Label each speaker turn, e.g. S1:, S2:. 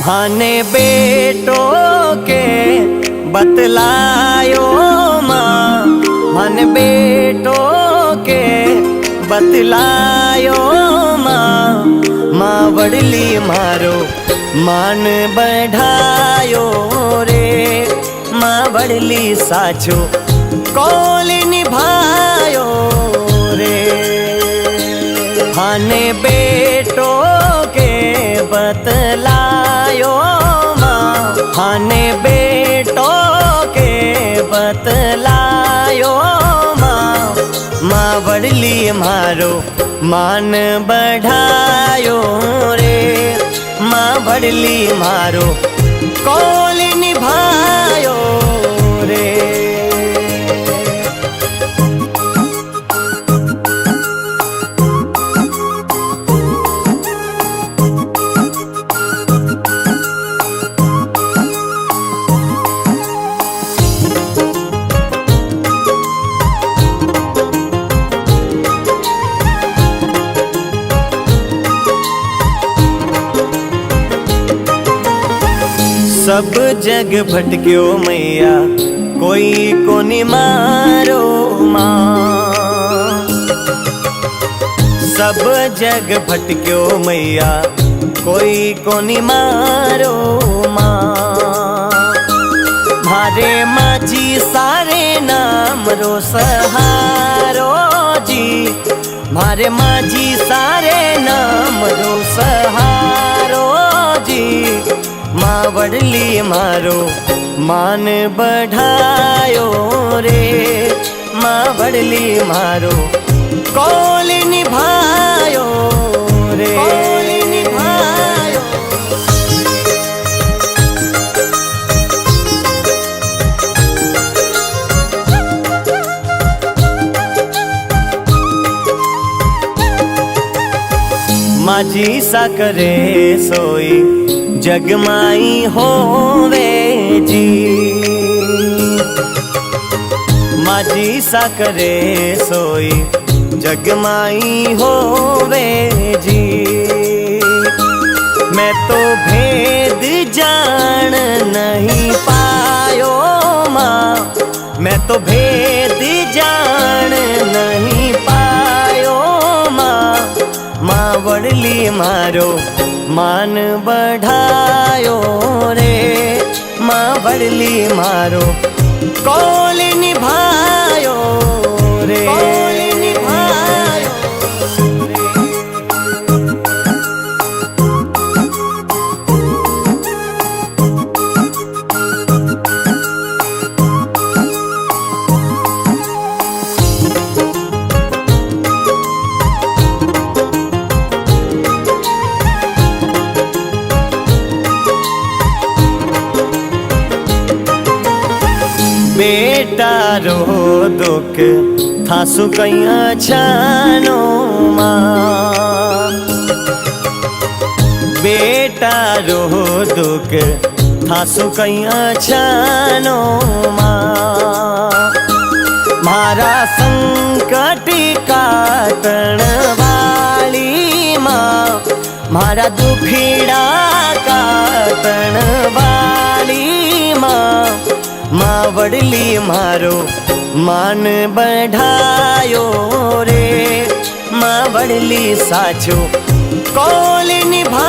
S1: भाने बेटों के बतलायो माँ, भाने बेटों के बतलायो माँ। माँ वडली मारो मान बढ़ायो रे, माँ वडली साचो कौल निभायो रे। भाने बेटों के बतलायो माँ, भाने बेटों के बतलायो माँ। माँ वडली मारो मान बढ़ायो रे, माँ वडली मारो कौल निभायो रे। सब जग भटक्यो मैया कोई कोनी मारो माँ। सब जग भटक्यो मैया कोई कोनी मारो माँ। मारे माझी सारे नाम रो सहारो जी, मारे माझी सारे नाम रो सहारो जी। माँ वडली मारो मान बढ़ायो रे, माँ वडली मारो कौल निभायो रे, कौल निभायो। माझी साकरे सोई जगमाई होवे जी, माझी साकरे सोई जगमाई होवे जी। मैं तो भेद जान नहीं पायो माँ, मैं तो भेद जान नहीं पायो माँ। माँ वडली मारो मान बढ़ायो रे, माँ वडली मारो कौल निभायो रे, कौल निभायो बेटा रो दुख थासु कैया छानो माँ। बेटा रो दुख थासु कैया छानो माँ। मारा संकट काटण वाली माँ, मारा दुखीड़ा काटण वाली माँ। माँ वडली मारो मान बढ़ायो रे, माँ वडली साचो कौल निभा